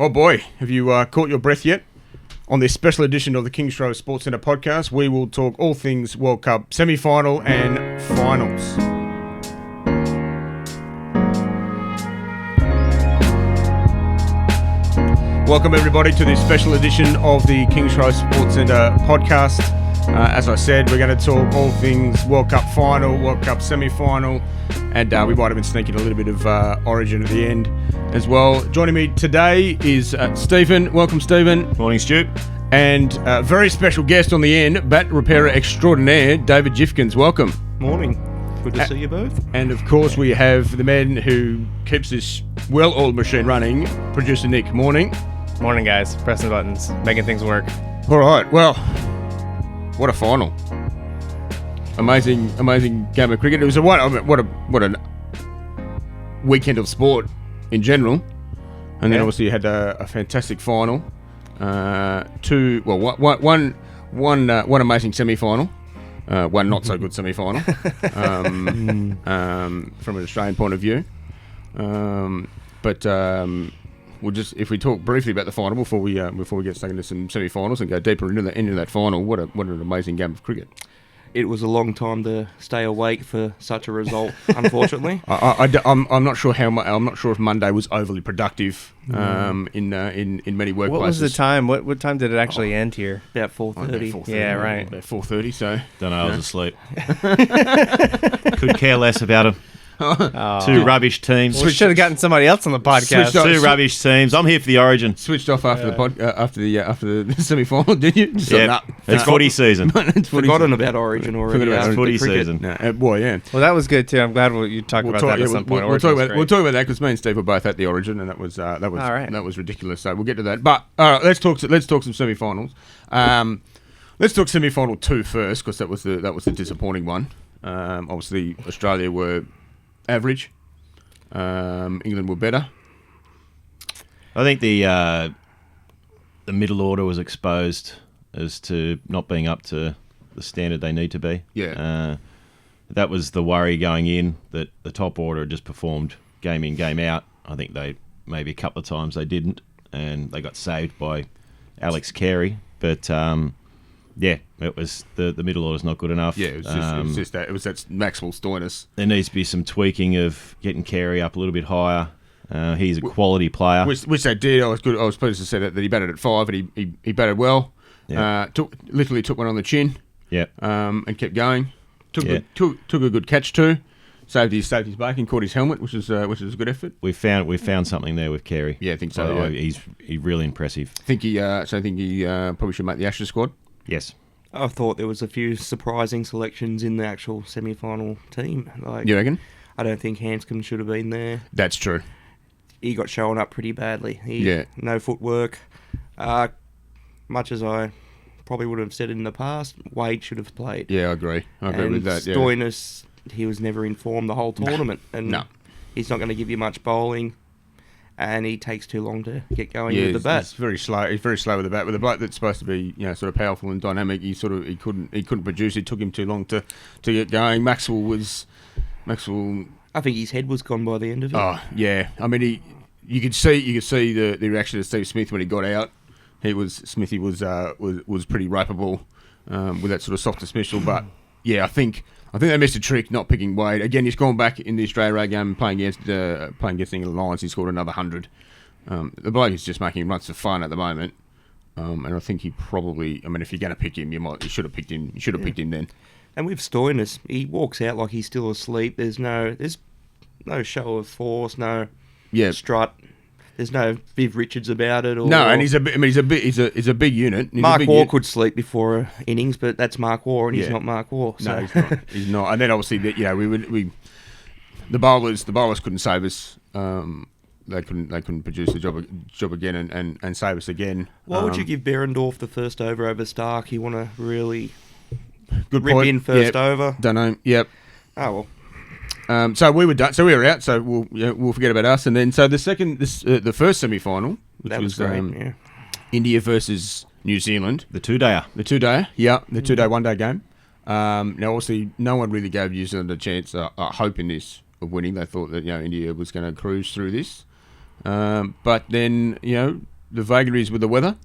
Oh boy, have you caught your breath yet? On this special edition of the Kingsgrove Sports Centre podcast, we will talk all things World Cup semi-final and finals. Welcome everybody to this special edition of the Kingsgrove Sports Centre podcast. As I said, we're going to talk all things World Cup final, World Cup semi-final, and we might have been sneaking a little bit of Origin at the end as well. Joining me today is Stephen. Welcome, Stephen. Morning, Stuart. And a very special guest on the end, bat repairer extraordinaire, David Jiffkins. Welcome. Morning. Good to see you both. And of course, we have the man who keeps this well-oiled machine running, producer Nick. Morning. Morning, guys. Pressing buttons, making things work. All right. Well, what a final! Amazing game of cricket. It was what a weekend of sport in general, and then obviously you had a fantastic final. One amazing semi-final, one not so good semi-final from an Australian point of view. We'll just, if we talk briefly about the final before we get stuck into some semi-finals and go deeper into that final, what an amazing game of cricket. It was a long time to stay awake for such a result, unfortunately. I'm not sure I'm not sure if Monday was overly productive in many workplaces. What was the time? What time did it actually end here? About 4:30. Yeah, right. About 4:30. So don't know. I was asleep. Could care less about them. Two rubbish teams. Well, we should have gotten somebody else on the podcast. Two rubbish teams. I'm here for the Origin. Switched off after the semi-final, did you? Yeah, it's footy season. Forgotten about Origin already. It's footy season. No, boy, yeah. Well, that was good too. I'm glad you talked about that at some point. We'll talk about that because me and Steve were both at the Origin, and that was ridiculous. So we'll get to that. But all right, let's talk some semi-finals. Let's talk semi-final 2 first because that was the disappointing one. Obviously, Australia were average. England were better. I think the middle order was exposed as to not being up to the standard they need to be. Yeah. That was the worry going in, that the top order just performed game in, game out. I think they maybe a couple of times they didn't, and they got saved by Alex Carey. But it was the middle order's not good enough. Yeah, it was that Maxwell Stoinis. There needs to be some tweaking of getting Carey up a little bit higher. He's a quality player. Which they did. I was pleased to say that he batted at 5, and he batted well. Yeah. Took one on the chin. Yeah. And kept going. Took a good catch too. Saved his back and caught his helmet, which is a good effort. We found something there with Carey. Yeah, I think so. He's really impressive. I think he probably should make the Ashes squad. Yes. I thought there was a few surprising selections in the actual semi-final team. You reckon? I don't think Hanscom should have been there. That's true. He got shown up pretty badly. No footwork. Much as I probably would have said in the past, Wade should have played. Yeah, I agree. I agree with that. Yeah. Stoinis, he was never informed the whole tournament. He's not going to give you much bowling. And he takes too long to get going with the bat. He's very slow. He's very slow with the bat. With a bloke that's supposed to be, sort of powerful and dynamic, he couldn't produce. It took him too long to get going. Maxwell. I think his head was gone by the end of it. Oh yeah. I mean, you could see the reaction of Steve Smith when he got out. Smithy was pretty ropeable with that sort of soft dismissal. But yeah, I think they missed a trick not picking Wade. Again, he's gone back in the Australia game playing against England Lions. He scored another 100. The bloke is just making runs for fun at the moment. And I think he probably, if you're going to pick him, you should have picked him. You should have picked him then. And with Stoinis, he walks out like he's still asleep. There's no show of force, no strut. There's no Viv Richards about it. And he's a big unit. Mark Waugh could sleep before an innings, but that's Mark Waugh, and he's not Mark Waugh. So. No, he's not. He's not. And then obviously, the bowlers couldn't save us. They couldn't produce the job again and save us again. Why would you give Behrendorff the first over Stark? You want to really rip in first over? Don't know. Yep. Oh well. So we were done. So we were out. So we'll forget about us. And then the first semi-final, which was great. India versus New Zealand, the two-dayer. The 2-day one-day game. Now, obviously, no one really gave New Zealand a chance, hope in this of winning. They thought that India was going to cruise through this. But then vagaries with the weather.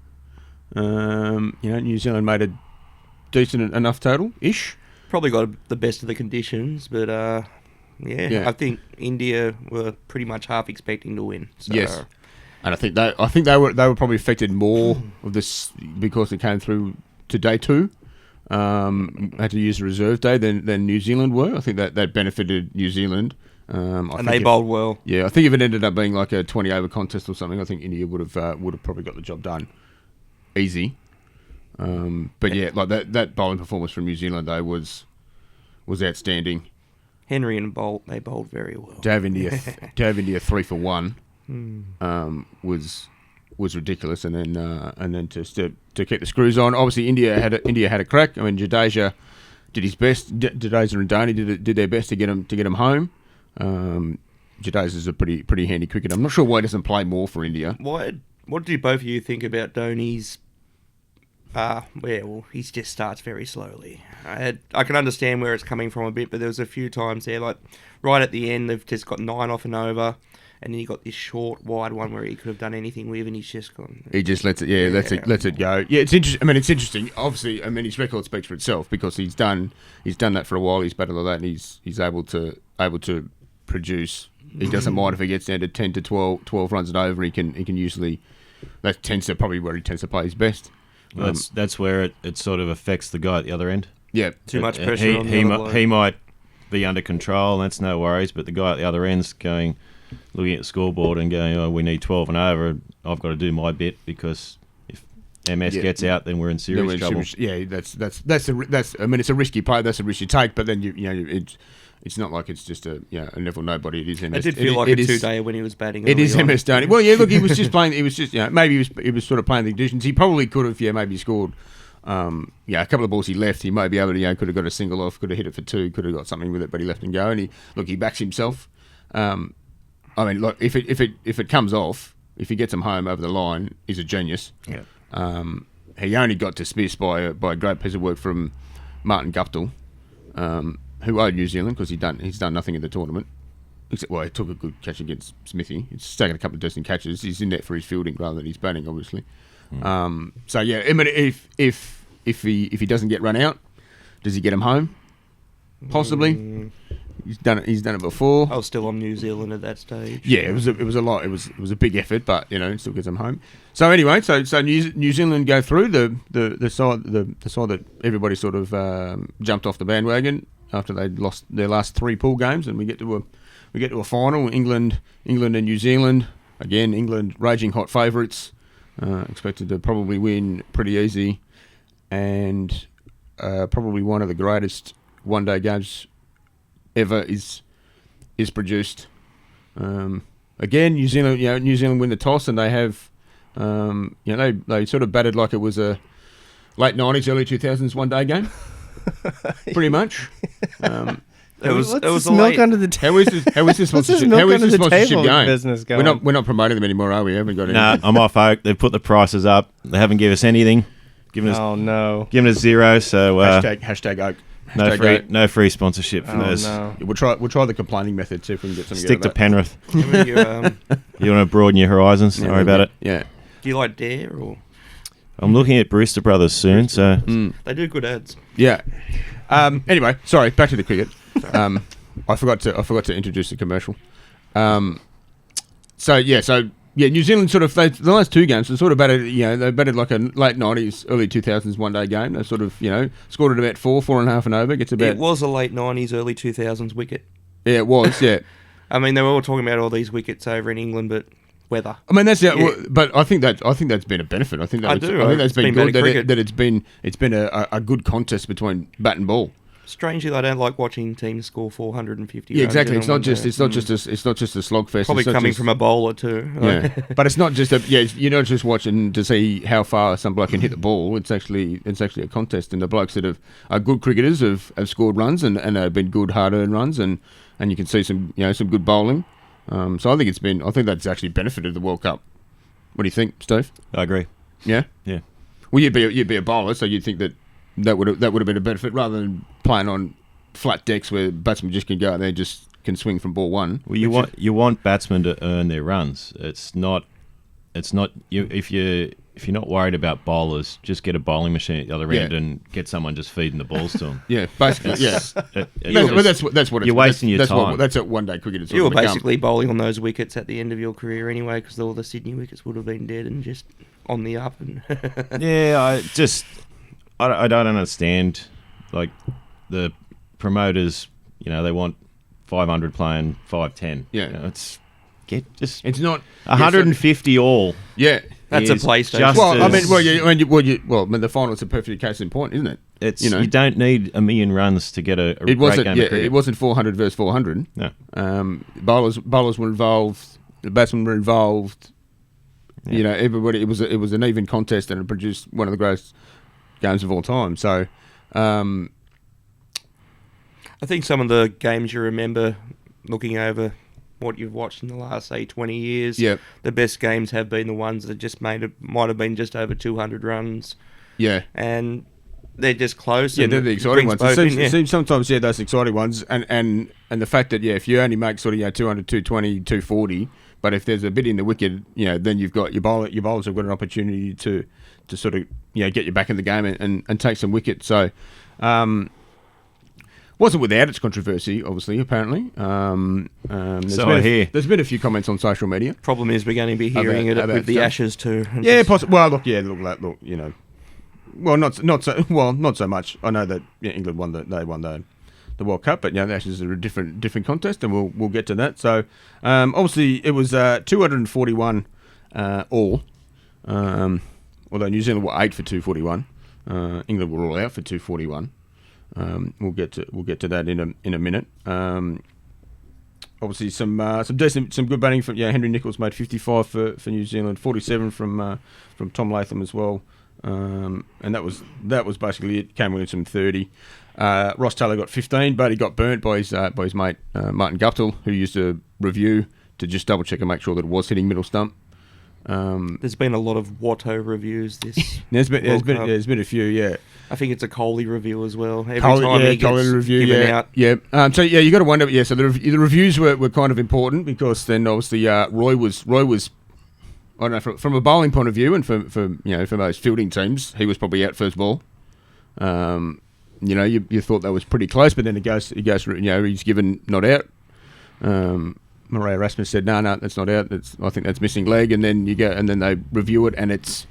New Zealand made a decent enough total-ish. Probably got the best of the conditions, but I think India were pretty much half expecting to win. So. Yes, and I think they were probably affected more of this because it came through to day 2. Had to use a reserve day than New Zealand were. I think that benefited New Zealand. And they bowled well. Yeah, I think if it ended up being like a 20-over contest or something, I think India would have probably got the job done easy. But yeah, like that bowling performance from New Zealand though was outstanding. Henry and Bolt, they bowled very well. To have India 3 for 1 was ridiculous, and then to keep the screws on. Obviously, India had a crack. I mean, Jadeja did his best. Jadeja and Dhoni did their best to get him home. Jadeja's a pretty handy cricketer. I'm not sure why he doesn't play more for India. What do both of you think about Dhoni's? He just starts very slowly. I can understand where it's coming from a bit, but there was a few times there, like right at the end, they've just got 9 off and over, and then you got this short, wide one where he could have done anything with, and he's just gone. He just lets it go. Yeah, it's interesting. I mean, it's interesting. Obviously, I mean, his record speaks for itself because he's done that for a while. He's battled like that, and he's able to produce. He doesn't mind if he gets down to 10 to 12 runs and over. He can usually. That tends to probably where he tends to play his best. Well, that's where it sort of affects the guy at the other end. Yeah, too much pressure on the other bloke. He might be under control, and that's no worries. But the guy at the other end's looking at the scoreboard and going, "Oh, we need 12 and over. I've got to do my bit because if MS gets out, then we're in serious trouble." That's I mean, it's a risky play. That's a risk you take. But then it's not like it's just a level nobody. It is MS. It did feel like a 2-dayer when he was batting. It is MS Dhoni. Well, yeah. Look, he was just playing. He was just maybe he was sort of playing the conditions. He probably could have maybe scored. A couple of balls he left. He might be able to could have got a single off. Could have hit it for 2. Could have got something with it, but he left and go. And he backs himself. I mean, look, if it comes off, if he gets him home over the line, he's a genius. Yeah. He only got dismissed by a great piece of work from Martin Guptill, who owed New Zealand because he's done nothing in the tournament. Except, he took a good catch against Smithy. He's taken a couple of decent catches. He's in there for his fielding rather than his batting, obviously. So yeah, I mean, if he doesn't get run out, does he get him home? Possibly. He's done it before. I was still on New Zealand at that stage. Yeah, it was a lot. It was a big effort, but it still gets them home. So anyway, so New Zealand go through the side that everybody sort of jumped off the bandwagon after they lost their last 3 pool games, and we get to a final. England and New Zealand. Again, England raging hot favourites, expected to probably win pretty easy, and probably one of the greatest one-day games ever is produced. Again, New Zealand win the toss, and they have, they sort of batted like it was a late 90s, early 2000s one-day game, pretty much. It was a milk late. under the How is this sponsorship? milk How is under this the sponsorship table going? business going? We're not promoting them anymore, are we? Haven't got No, anything. I'm off Oak. They've put the prices up. They haven't given us anything. Given us 0. So Hashtag Oak. no free sponsorship for those. No. We'll try the complaining method, see if we can get something. Stick to out of that. Penrith. You You want to broaden your horizons? Don't worry about it. Yeah. do you like Dare or I'm looking at Barista Brothers soon, so they do good ads? Yeah. Anyway, sorry. Back to the cricket. I forgot to introduce the commercial. New Zealand sort of the last 2 games they sort of batted. They batted like a late 90s, early 2000s one-day game. They sort of scored at about 4.5 and over. Gets about. It was a late 90s, early 2000s wicket. Yeah, it was. Yeah. I mean, they were all talking about all these wickets over in England, but weather. I mean, but I think that's been a benefit. I think that's been good. That it's been a good contest between bat and ball. Strangely, I don't like watching teams score 450. Yeah, runs exactly. in It's one not just day. it's not just a slogfest. Probably coming from a bowler too. Yeah, but it's not just you're not just watching to see how far some bloke can hit the ball. It's actually a contest, and the blokes that are good cricketers have scored runs and have been good hard-earned runs, and you can see some good bowling. So I think that's actually benefited the World Cup. What do you think, Steve? I agree. Yeah. Yeah. Well, you'd be a bowler, so you'd think that would have been a benefit rather than playing on flat decks where batsmen just can go out there and just can swing from ball 1. Well, you want batsmen to earn their runs. It's not it's not you if you're not worried about bowlers, just get a bowling machine at the other end and get someone just feeding the balls to them. Yeah, basically, That's what you're wasting your time. That's what one day cricket is. You were basically bowling on those wickets at the end of your career anyway, because all the Sydney wickets would have been dead and just on the up. And Yeah, I don't understand. Like the promoters, they want 500 playing 510. Yeah, it's not 150 all. Yeah. That's a PlayStation. The finals are perfect case in point, isn't it? It's you don't need a million runs to get a great game of cricket. It wasn't 400 versus 400. No. Bowlers were involved. The batsmen were involved. Yeah. Everybody. It was an even contest, and it produced one of the greatest games of all time. So, I think some of the games you remember looking over what you've watched in the last, say, 20 years, the best games have been the ones that just might have been just over 200 runs. Yeah. And they're just close. Yeah, they're the exciting ones. It seems sometimes, those exciting ones. And the fact that, if you only make sort of 200, 220, 240, but if there's a bit in the wicket, then you've got your bowlers have got an opportunity to sort of, get you back in the game and take some wickets. So, wasn't without its controversy, obviously, apparently. There's been a few comments on social media. Problem is we're going to be hearing it with the Ashes too. Yeah, possibly. Well, not so much. I know that England won the World Cup, but the Ashes are a different contest, and we'll get to that. So, obviously, it was 241 all. Although New Zealand were 8 for 241, England were all out for 241. We'll get to that in a minute. Obviously, some good batting from Henry Nicholls made 55 for New Zealand, 47 from Tom Latham as well, and that was basically it. Came Williamson 30. Ross Taylor got 15, but he got burnt by his mate Martin Guptill, who used a review to just double check and make sure that it was hitting middle stump. There's been a lot of Watto reviews this. There's been a few, yeah. I think it's a Coley review as well. Every time he gets given out. Yeah. You got to wonder. Yeah. So the reviews were kind of important because then obviously Roy was. I don't know, from a bowling point of view, and for most fielding teams, he was probably out first ball. You thought that was pretty close, but then he goes. He's given not out. Murray Erasmus said, no, that's not out. I think that's missing leg, and then you go, and then they review it, and it's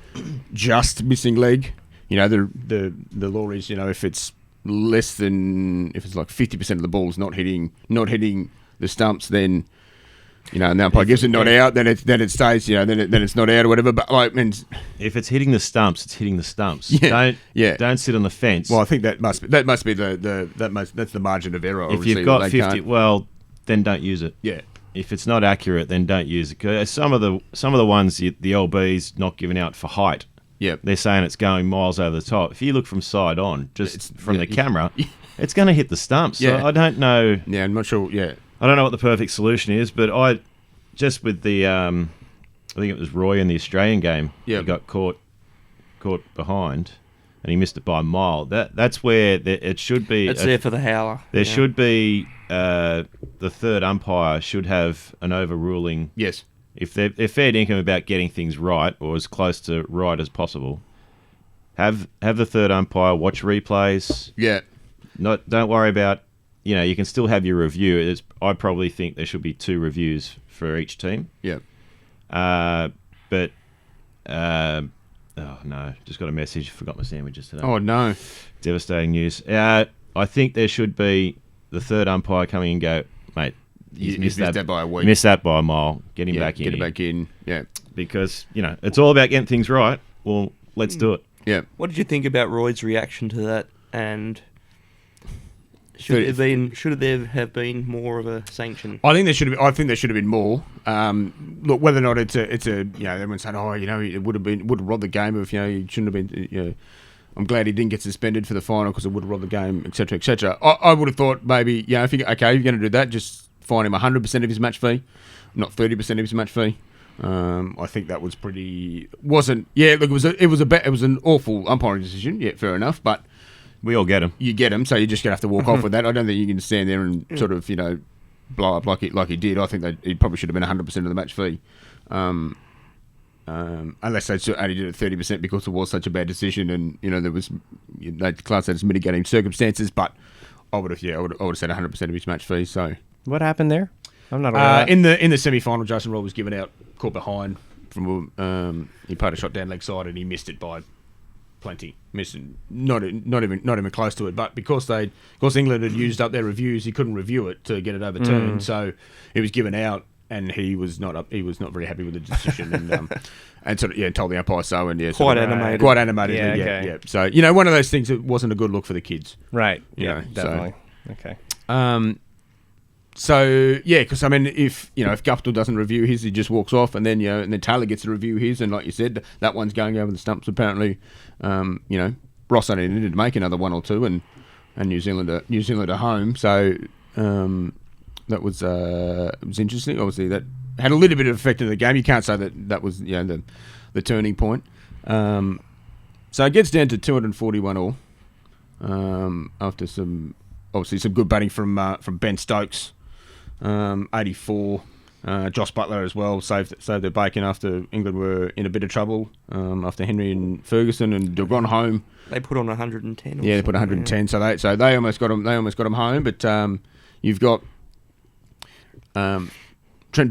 just missing leg. The law is, if it's less than, if it's like 50% of the balls not hitting the stumps, then and the umpire gives it not out, then it stays, then it's not out or whatever. But if it's hitting the stumps, it's hitting the stumps. Don't sit on the fence. Well, I think that's the margin of error. If you've got 50, well, then don't use it. Yeah. If it's not accurate, then don't use it. 'Cause some of the ones the LB's not giving out for height. Yeah, they're saying it's going miles over the top. If you look from side on, from the camera, it's going to hit the stumps. So I don't know. Yeah, I'm not sure. Yeah, I don't know what the perfect solution is, but I just with the I think it was Roy in the Australian game. Yeah, he got caught behind, and he missed it by a mile. That's where it should be. It's there for the howler. There should be the third umpire should have an overruling. Yes. If they're fair dinkum about getting things right or as close to right as possible, have the third umpire watch replays. Yeah. Don't worry about, you can still have your review. I probably think there should be 2 reviews for each team. Yeah. But oh no, just got a message. Forgot my sandwiches today. Oh no. Devastating news. I think there should be the third umpire coming and go, mate. He's missed that by a week. Missed that by a mile. Get him back in. Get him back in. Yeah. Because, it's all about getting things right. Well, let's do it. Yeah. What did you think about Roy's reaction to that? And should there have been more of a sanction? I think there should have been more. Look, whether or not it's a everyone's saying, it would have robbed the game if he shouldn't have been. I'm glad he didn't get suspended for the final because it would have robbed the game, etc., etc. I would have thought maybe, if you're going to do that, just fine him 100% of his match fee, not 30% of his match fee. I think that was pretty. Wasn't. Yeah, look, it was an awful umpiring decision. Yeah, fair enough, but we all get him. You get him, so you're just gonna have to walk off with that. I don't think you can stand there and sort of blow up like he did. I think that he probably should have been 100% of the match fee. unless they only did it 30% because it was such a bad decision, and they classed that as mitigating circumstances. But I would have said 100% of his match fee. So what happened there? I'm not aware. In the semi-final, Jason Roll was given out, caught behind from he played a shot down leg side and he missed it by plenty, missing not even close to it. But because England had used up their reviews, he couldn't review it to get it overturned. So it was given out, and he was not very happy with the decision, and sort of told the umpire so, and quite animated. Quite animated. Yeah, yeah, okay. yeah. So one of those things that wasn't a good look for the kids. Right. Yeah, definitely. Okay. So because if Guptill doesn't review his, he just walks off, and then Taylor gets to review his, and like you said, that one's going over the stumps. Apparently, Ross only needed to make another one or two, and New Zealand are home. So that was interesting. Obviously, that had a little bit of effect in the game. You can't say that was the turning point. So it gets down to 241 all after some good batting from Ben Stokes. 84. Josh Butler as well saved their bacon after England were in a bit of trouble after Henry and Ferguson, and they've gone home. They put on 110. Yeah, they put 110. Yeah. So they almost got them home. But you've got Trent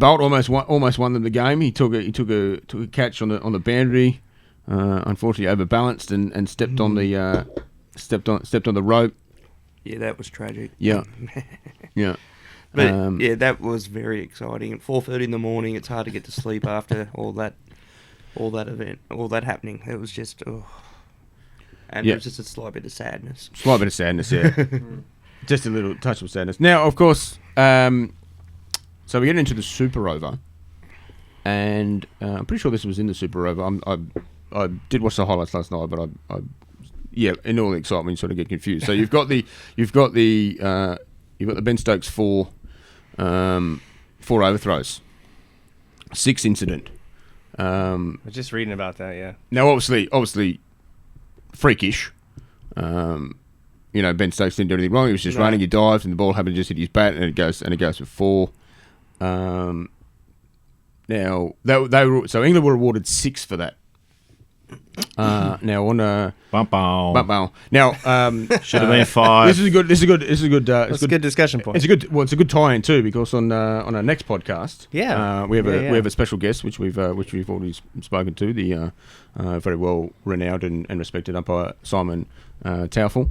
Boult almost won them the game. He took a catch on the boundary, unfortunately overbalanced and stepped on the rope. Yeah, that was tragic. Yeah, yeah. But that was very exciting. At 4:30 in the morning, it's hard to get to sleep after all that event, all that happening. It was just, and it was just a slight bit of sadness. Yeah. Just a little touch of sadness. Now, of course, so we get into the Super Over, and I'm pretty sure this was in the Super Over. I did watch the highlights last night, but in all the excitement, you sort of get confused. So you've got the Ben Stokes four overthrows, 6 incident. I was just reading about that. Yeah. Now, obviously, freakish. Ben Stokes didn't do anything wrong. He was just running. He dived, and the ball happened to just hit his bat, and it goes for 4. Now so England were awarded 6 for that. Now on bump. Now should have been 5. This is a good. It's a good discussion point. It's a good tie-in too, because on our next podcast, we have a special guest which we've already spoken to, the very well renowned and respected umpire Simon Taufel.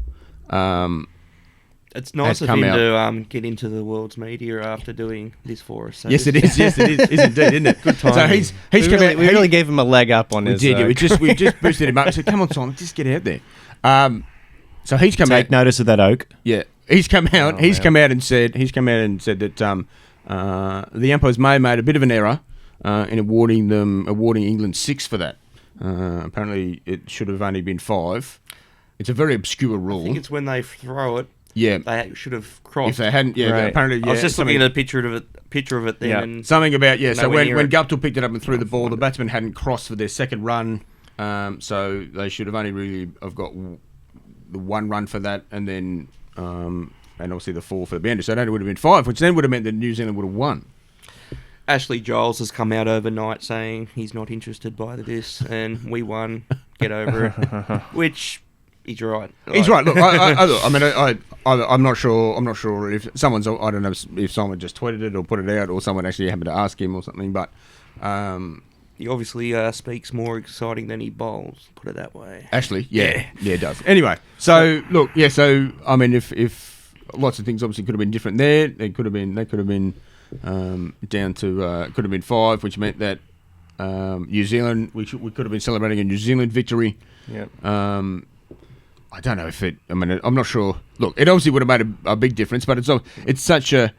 It's nice of him to get into the world's media after doing this for us. So yes, it is. Yes, it is indeed, isn't it? Good time. So he's come out. We really gave him a leg up on his. We did. We just boosted him up. We said, "Come on, Simon, just get out there." So he's come out. Take notice of that oak. Yeah, he's come out. He's come out and said that the umpires may have made a bit of an error in awarding England 6 for that. Apparently, it should have only been 5. It's a very obscure rule. I think it's when they throw it. Yeah, they should have crossed. If they hadn't, right. Apparently, I was just looking at a picture of it then. Yeah. And something about So when Guptill picked it up and threw the ball, the batsman hadn't crossed for their second run, so they should have only really got the 1 run for that, and then and obviously the 4 for the boundary. So it only would have been 5, which then would have meant that New Zealand would have won. Ashley Giles has come out overnight saying he's not interested by this, and we won. Get over it. Which. He's right. He's right. Look, I'm not sure. I'm not sure if someone's. I don't know if someone just tweeted it or put it out, or someone actually happened to ask him or something. But he obviously speaks more exciting than he bowls. Put it that way. Ashley, yeah, it does. Anyway, so look, So I mean, if lots of things obviously could have been different there. They could have been down to could have been 5, which meant that New Zealand we could have been celebrating a New Zealand victory. Yeah. I don't know if it. I mean, I'm not sure. Look, it obviously would have made a big difference, but it's such an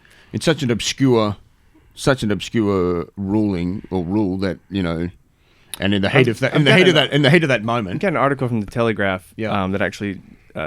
obscure ruling or rule that and in the heat of that moment. I got an article from the Telegraph that actually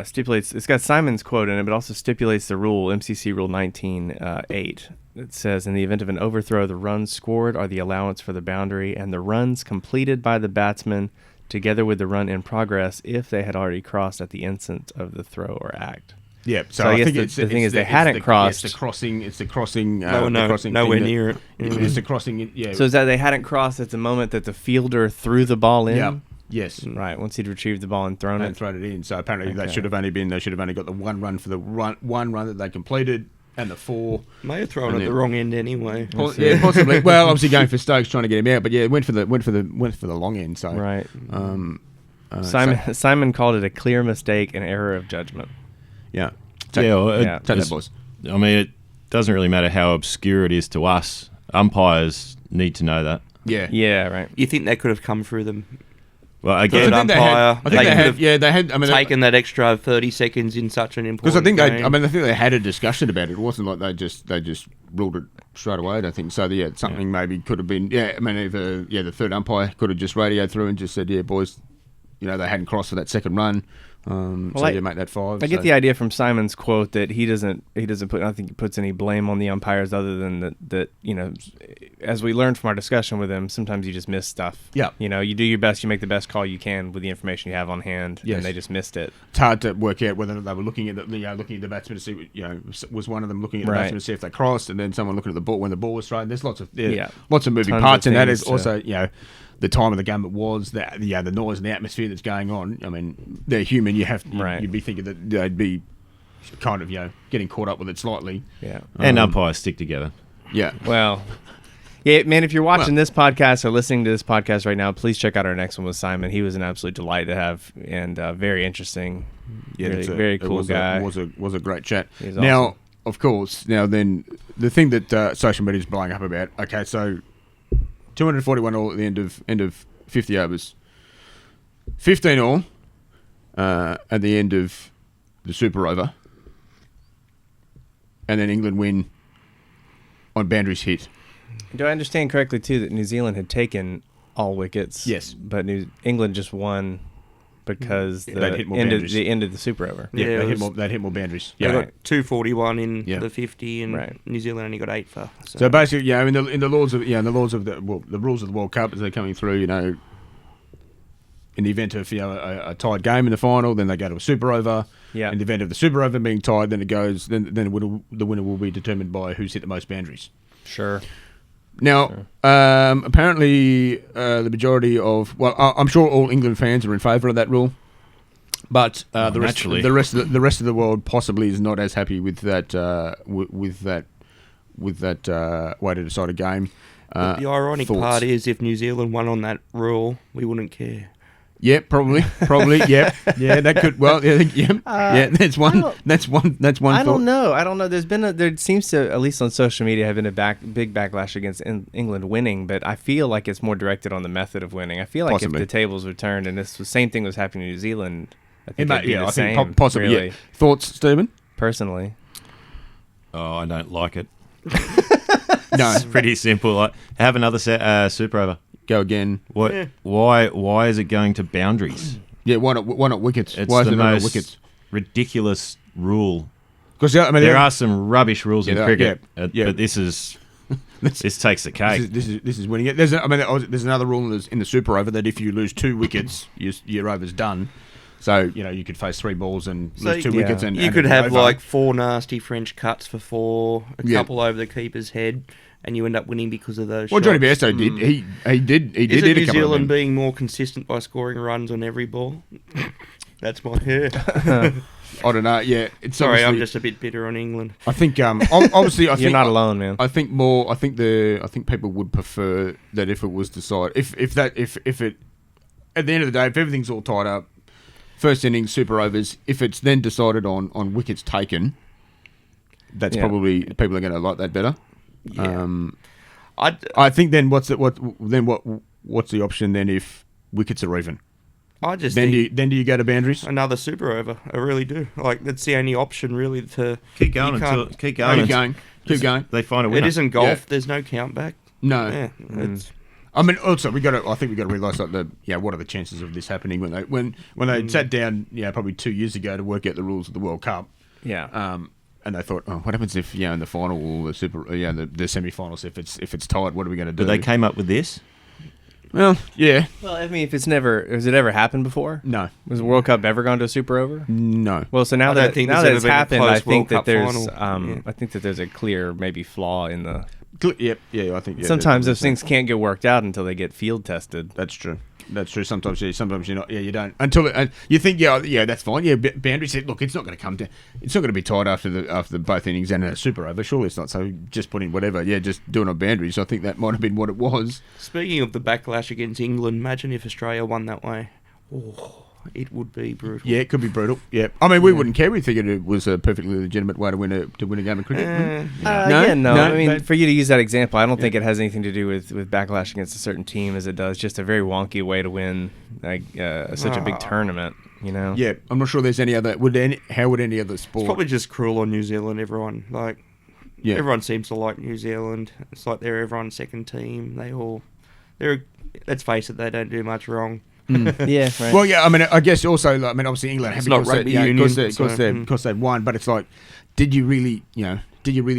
stipulates. It's got Simon's quote in it, but also stipulates the rule, MCC Rule 19.8. It says, in the event of an overthrow, the runs scored are the allowance for the boundary, and the runs completed by the batsman, together with the run in progress, if they had already crossed at the instant of the throw or act. Yeah, So I guess the thing is they hadn't crossed. It's the crossing. It's the crossing. Nowhere near it. It's the crossing. Yeah. So is that they hadn't crossed at the moment that the fielder threw the ball in? Yeah. Yes. Right. Once he'd retrieved the ball and thrown it. In. So apparently they should have only got the one run for the one run that they completed and the 4. May have thrown at the wrong end anyway. Yeah, possibly. Well, obviously going for Stokes trying to get him out, but yeah, went for the long end. So right. Simon called it a clear mistake, an error of judgment. Yeah. Take that, boys. I mean, it doesn't really matter how obscure it is to us. Umpires need to know that. Yeah. Yeah. Right. You think they could have come through them? Well, again, I think they had. I mean, taken that extra 30 seconds in such an important. Because I think game. I think they had a discussion about it. It wasn't like they just ruled it straight away. I don't think so. Yeah, something maybe could have been. Yeah, I mean, either the third umpire could have just radioed through and just said, "Yeah, boys, they hadn't crossed for that second run." Make that 5. I get the idea from Simon's quote that he doesn't put. I don't think he puts any blame on the umpires other than that as we learned from our discussion with him, sometimes you just miss stuff. Yeah. You do your best, you make the best call you can with the information you have on hand, yes. and they just missed it. It's hard to work out whether they were looking at the batsman to see, was one of them looking at the batsman to see if they crossed, and then someone looking at the ball when the ball was thrown. There's lots of moving parts, and that is also the time of the game it was, the noise and the atmosphere that's going on. I mean, they're human. You'd be thinking that they'd be kind of getting caught up with it slightly. Yeah, and umpires stick together. Yeah. Well, yeah, man. If you're watching this podcast or listening to this podcast right now, please check out our next one with Simon. He was an absolute delight to have, and very interesting. Yeah, very cool guy. Was a great chat. He's now, awesome. of course, then the thing that social media is blowing up about. Okay, so 241 all at the end of 50 overs, 15 all at the end of the super over, and then England win on boundaries hit. Do I understand correctly too that New Zealand had taken all wickets? Yes, but England just won because the end of the super over. Yeah, they hit more boundaries. They got 241 in the 50, and New Zealand only got 8 for. So basically, in the laws of the rules of the World Cup as they're coming through, in the event of a tied game in the final, then they go to a super over. Yeah. In the event of the super over being tied, then it goes. Then the winner will be determined by who's hit the most boundaries. Sure. Now, apparently, the majority of I'm sure all England fans are in favour of that rule, but the rest of the world possibly is not as happy with that way to decide a game. The ironic part is, if New Zealand won on that rule, we wouldn't care. Yeah, probably, yeah, that could. Well, that's one. That's one. I don't know. There seems to, at least on social media, have been a big backlash against England winning, but I feel like it's more directed on the method of winning. I feel like if the tables were turned and the same thing was happening in New Zealand, I think it'd be the same. Think possibly. Really. Yeah. Thoughts, Stephen? Personally, I don't like it. No, it's pretty simple. Like, have another super over. Go again. What? Yeah. Why is it going to boundaries? Yeah, why not wickets? It's why is the it not most wickets? Ridiculous rule. Because there are some rubbish rules in cricket, but this takes the cake. This is winning it. There's another rule in the super over that if you lose 2 wickets, your over's done. So you could face 3 balls and lose 2 wickets, and you could have like 4 nasty French cuts for 4, a couple over the keeper's head. And you end up winning because of those shots. Johnny Bairstow did. He did. Is it New Zealand being more consistent by scoring runs on every ball? That's my hair. I don't know. Yeah, sorry, I'm just a bit bitter on England. I think obviously you're not alone, man. I think people would prefer that if it was decided if it at the end of the day, if everything's all tied up, first innings, super overs, if it's then decided on wickets taken, that's probably people are going to like that better. Yeah. I think then what's the option then if wickets are even? I just do you go to boundaries? Another super over. I really do. Like, that's the only option really to keep going. Keep going. They find a winner. It isn't golf. Yeah. There's no count back. No. Yeah, I mean, also I think we got to realise what are the chances of this happening when they sat down probably 2 years ago to work out the rules of the World Cup. Yeah. And they thought, what happens if in the final or the semi-finals if it's tied? What are we going to do? But they came up with this. Well, yeah. Well, I mean, has it ever happened before? No. Was the World Cup ever gone to a super over? No. Well, so now I don't that think now there's that ever it's been a happened, I close think World that Cup there's final. I think that there's a clear maybe flaw in the. Yep. Yeah, I think. Yeah, Sometimes those that's- things can't get worked out until they get field tested. That's true. That's true. Sometimes, sometimes you're not. Yeah, you don't until you think. Yeah, that's fine. Yeah, boundaries. Look, it's not going to come down. It's not going to be tied after the both innings and a super over. Surely it's not. So just put in whatever. Yeah, just doing on boundaries. I think that might have been what it was. Speaking of the backlash against England, imagine if Australia won that way. Oh, it would be brutal. Yeah, it could be brutal. Yeah, I mean, we wouldn't care. We figured it was a perfectly legitimate way to win a game of cricket. No. I mean, but- for you to use that example, I don't think it has anything to do with backlash against a certain team as it does just a very wonky way to win such a big tournament. You know? Yeah, I'm not sure there's any other. How would any other sport? It's probably just cruel on New Zealand. Everyone everyone seems to like New Zealand. It's like they're everyone's second team. Let's face it, they don't do much wrong. Yeah. Right. Well, yeah. I mean, I guess also, I mean, obviously England. It's not rugby union, because they've won. But it's like, did you really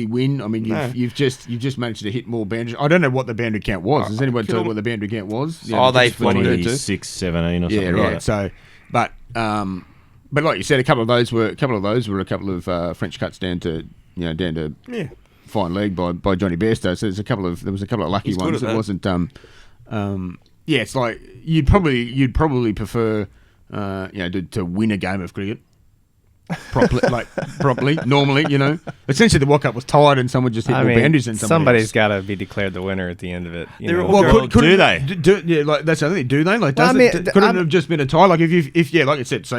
win? I mean, No. you've just managed to hit more boundaries. I don't know what the boundary count was. Has anybody told you what the boundary count was? They just for 26, 17 or something. Yeah, like right. that. So, but like you said, a couple of those were a couple of French cuts down to fine leg by Johnny Bairstow. So there was a couple of lucky He's good ones. at It that. wasn't. Yeah, it's like you'd probably prefer to win a game of cricket properly normally. Essentially the World Cup was tied and someone just hit more boundaries than somebody's got to be declared the winner at the end of it. They're all- Well, do they? Yeah, like that's the thing. Do they? Like, Well, does I mean, couldn't it have just been a tie? Like, if like I said, so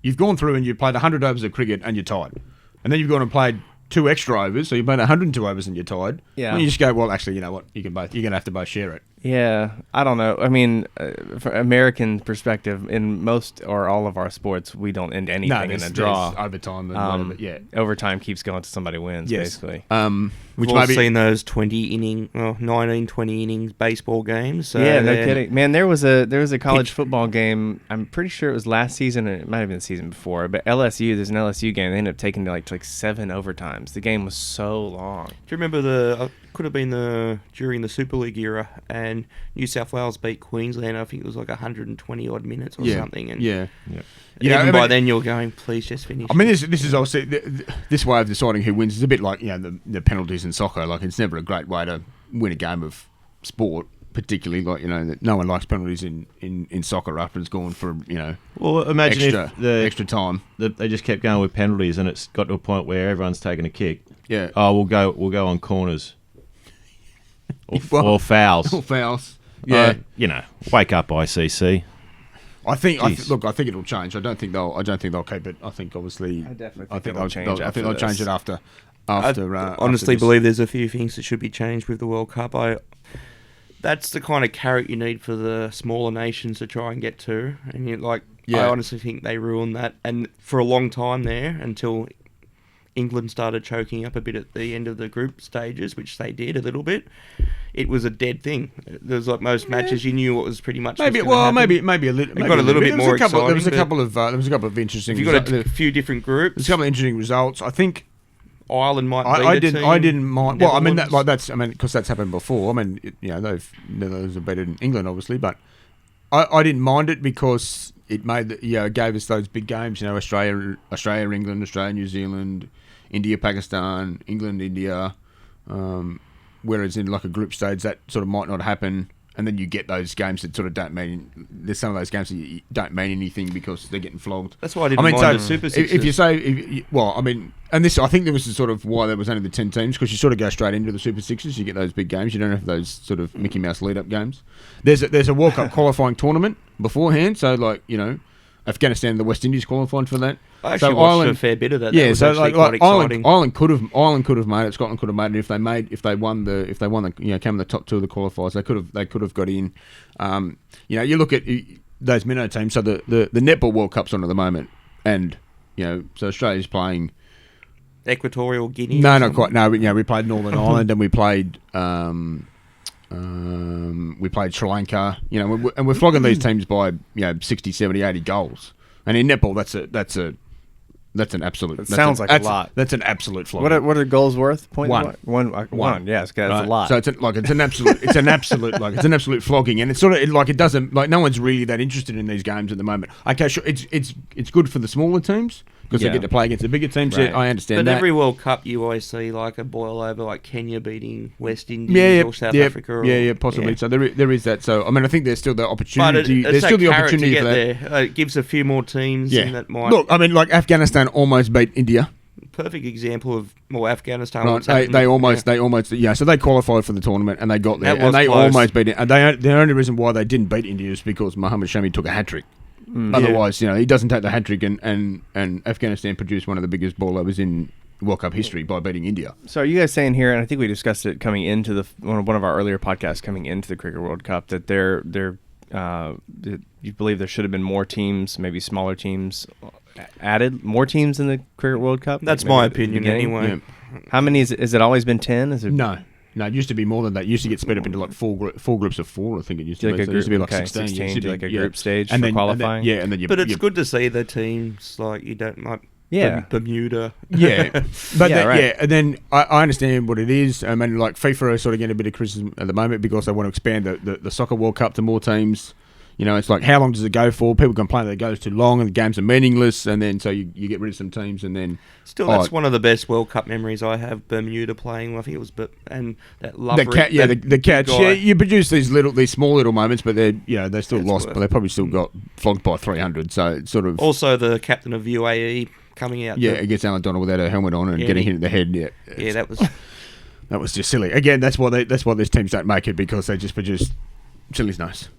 you've gone through and you've played 100 overs of cricket and you're tied, and then you've gone and played 2 extra overs, so you've played 102 overs and you're tied. Yeah. Well, you just go, well, actually, you know what? You're gonna have to both share it. Yeah, I don't know. I mean, from American perspective, in most or all of our sports, we don't end anything in a draw. there's overtime and whatever. Yeah. Overtime keeps going to somebody wins, basically. Which We've all maybe seen those 19, 20 innings baseball games. So Yeah, no kidding. Man, there was a college football game. I'm pretty sure it was last season, or it might have been the season before. But LSU, there's an LSU game. They ended up taking like 7 overtimes. The game was so long. Do you remember could have been during the Super League era, and New South Wales beat Queensland. I think it was like 120 odd minutes or something. And Yeah. even by then you're going, please just finish. I mean, this is obviously this way of deciding who wins is a bit like the penalties in soccer. Like, it's never a great way to win a game of sport, particularly like that no one likes penalties in soccer after it's gone for Well, imagine if extra time. they just kept going with penalties, and it's got to a point where everyone's taking a kick. Yeah. Oh, we'll go on corners Well, or fouls. All fouls. Yeah. Wake up, ICC. I think Jeez. I think it'll change. I don't think they'll keep it. I think obviously I definitely I think think it'll change I think after they'll change this. it after. I After honestly this. believe there's a few things that should be changed with the World Cup. That's the kind of carrot you need for the smaller nations to try and get to. And I honestly think they ruined that. And for a long time there, until England started choking up a bit at the end of the group stages, which they did a little bit, it was a dead thing. There was like most matches, you knew what was pretty much maybe was gonna happen. maybe a little. It got a little bit more There was a exciting, couple of interesting. If you've got a few different there's groups, a couple of interesting results. I think Ireland might I beat a team. didn't mind. Well, I mean Netherlands. because that's happened before. I mean, Netherlands have beaten England, obviously, but I didn't mind it because it it gave us those big games. Australia, England, Australia, New Zealand, India, Pakistan, England, India. Whereas in like a group stage, that sort of might not happen. And then you get those games that sort of don't mean. There's some of those games that don't mean anything because they're getting flogged. That's why I didn't mind the Super If Sixes. you say, and this, I think there was sort of why there was only the 10 teams, because you sort of go straight into the Super Sixes. You get those big games. You don't have those sort of Mickey Mouse lead-up games. There's a World Cup qualifying tournament beforehand, so Afghanistan and the West Indies qualified for that. I actually watched a fair bit of that. Yeah, That was so actually quite exciting. Ireland could have made it. Scotland could have made it if they won came in the top 2 of the qualifiers. They could have got in. You look at those minnow teams. So the netball World Cup's on at the moment, and so Australia's playing. Equatorial Guinea. No, not quite. No, we played Northern Ireland and we played Sri Lanka. And we're flogging these teams by 60, 70, 80 goals. And in netball, that's That's an absolute. It sounds like a lot. That's an absolute flogging. What are goals worth? One. One. Yes, that's Right. a lot. So it's an absolute flogging, and it's sort of like it doesn't like no one's really that interested in these games at the moment. Okay, sure, it's good for the smaller teams because they get to play against the bigger teams. Right. Yeah, I understand But that. every World Cup, you always see like a boil over, like Kenya beating West Indies or South Africa. Or, possibly. So there is that. So I mean, I think there's still the But opportunity. it's There's still that the carrot opportunity to for get that. there. It gives a few more teams Yeah. that might. Look, I mean, like Afghanistan almost beat India. Perfect example of Afghanistan. Right, what's happened. they almost so they qualified for the tournament and they got there That was and they close. almost beat it. And the only reason why they didn't beat India is because Mohammad Shami took a hat trick. Otherwise, he doesn't take the hat trick, and Afghanistan produced one of the biggest ball overs in World Cup history by beating India. So are you guys saying here, and I think we discussed it coming into one of our earlier podcasts coming into the Cricket World Cup, that you believe there should have been more teams, maybe smaller teams added, more teams in the Cricket World Cup? That's Like my maybe at the opinion beginning? anyway. Yeah. How many has it always been 10? Is it No, it used to be more than that. It used to get split up into like four groups of four. I think it used to like be. a So it used to be like group, 16. 16 It used to like be, a group stage and for then, qualifying? And then you. But it's good to see the teams like you don't like. Yeah. Bermuda. Yeah, but Yeah, right. and then I understand what it is. I mean, like FIFA are sort of getting a bit of criticism at the moment because they want to expand the Soccer World Cup to more teams. It's like, how long does it go for? People complain that it goes too long and the games are meaningless, and then so you get rid of some teams, and then Still, that's one of the best World Cup memories I have. Bermuda playing, I think it was, and that lovely. the catch. guy. Yeah, you produce these small little moments, but they're they still That's lost, worth but they probably still got flogged by 300. So it's sort of Also, the captain of UAE coming out. against Alan Donald without a helmet on and getting hit in the head. Yeah, that was. That was just silly. Again, that's why these teams don't make it, because they just produce silly's nice.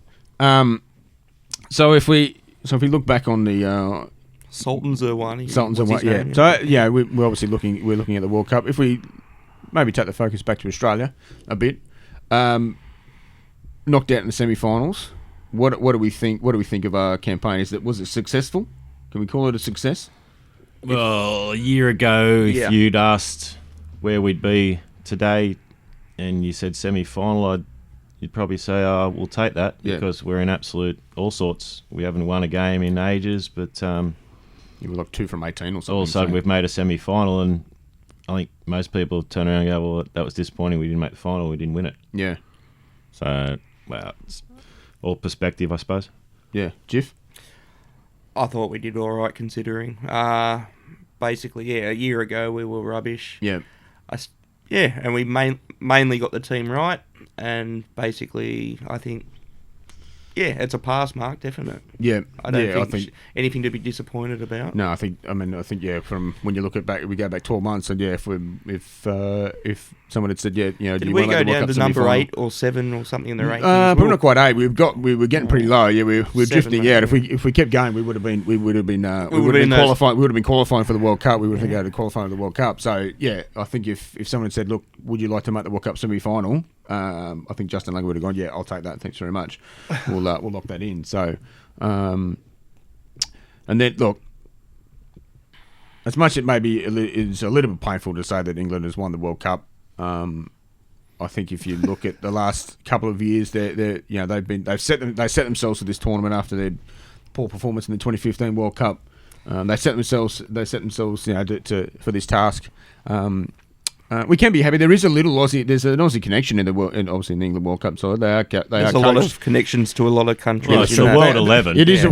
So if we look back on the Sultan Zerwani. Sultans and what's what, his name? So we're obviously looking at the World Cup. If we maybe take the focus back to Australia a bit, knocked out in the semi-finals. What do we think? What do we think of our campaign? Was it successful? Can we call it a success? Well, a year ago, Yeah. if you'd asked where we'd be today and you said semi-final, you'd probably say, we'll take that because we're in absolute all sorts. We haven't won a game in ages, but You were like 2 from 18 or something. all of a sudden we've made a semi-final, and I think most people turn around and go, well, that was disappointing. We didn't make the final. We didn't win it. Yeah. So, well, it's all perspective, I suppose. Yeah. Jiff? I thought we did all right considering. Basically, a year ago we were rubbish. Yeah. And we mainly got the team right, and basically I think, it's a pass mark, definite. Yeah. I don't think anything to be disappointed about. No, I think from when you look at back, we go back 12 months, and if someone had said, Did you we wanna go make the World down Cup to number semi-final? 8 or 7 or something in the rankings? Probably not quite 8. We were getting pretty low. Yeah, we were 7 drifting out. maybe. If we kept going, we would have been those- qualifying for the World Cup. We would have been able to qualify for the World Cup. So I think if someone had said, look, would you like to make the World Cup semi-final? I think Justin Langer would have gone, yeah, I'll take that. Thanks very much. We'll lock that in. So, and then look, as much it may be, it's a little bit painful to say that England has won the World Cup. I think if you look at the last couple of years, they've set themselves for this tournament after their poor performance in the 2015 World Cup. They set themselves for this task. We can be happy. There is a little Aussie. There's an Aussie connection obviously in the England World Cup side. There's a lot of connections to a lot of countries. Well, it's the World 11. It is.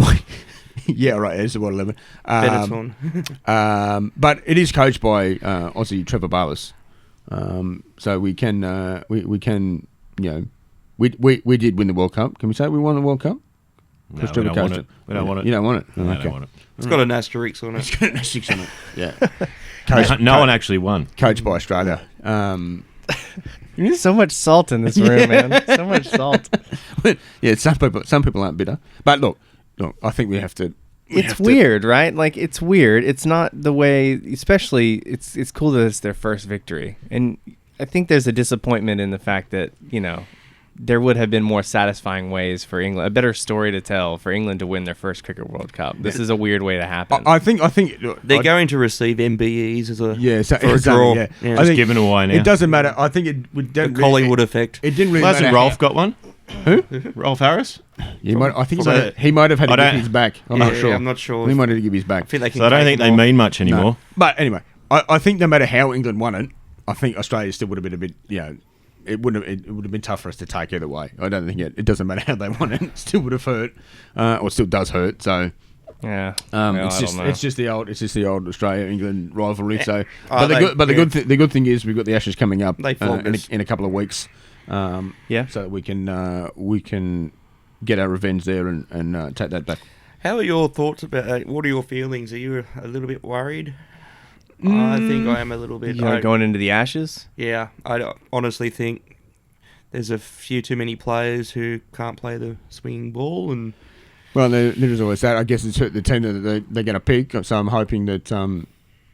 Yeah, right. It is the World 11. Benetton. But it is coached by Aussie Trevor Barlas. So we can we did win the World Cup. Can we say we won the World Cup? No, we don't want it. We don't want it. You don't want it? No, I Okay. don't want it. It's got an asterisk on it. It's got an asterisk on it. Yeah. No one actually won. Coached by Australia. There's so much salt in this room, man. So much salt. Yeah, some people aren't bitter. But look, I think we have to. It's weird, right? Like, it's weird. It's not the way, especially, it's cool that it's their first victory. And I think there's a disappointment in the fact that, there would have been more satisfying ways for England, a better story to tell for England to win their first Cricket World Cup. This is a weird way to happen. I think They're going to receive MBEs as a for a draw. Yeah. Yeah. I think Given away now. it doesn't matter. I think it would. The Collingwood effect. It didn't really Hasn't matter. Rolf got one? Who? Rolf Harris? He might have had to give his back. I'm not sure. I'm not sure. He might have to give his back. I think they can So I don't think they mean much anymore. No. But anyway, I think no matter how England won it, I think Australia still would have been a bit, it would have been tough for us to take either way. I don't think it doesn't matter how they won it. It still would have hurt, or still does hurt. So Yeah. it's just the old Australia England rivalry. So, Oh, the good thing is we've got the Ashes coming up They flogged us. in a couple of weeks. So that we can get our revenge there and take that back. How are your thoughts about? What are your feelings? Are you a little bit worried? I think I am a little bit. Going into the Ashes? Yeah, I honestly think there's a few too many players who can't play the swinging ball, and Well, there is always that. I guess it's the team that they're going to pick. So I'm hoping that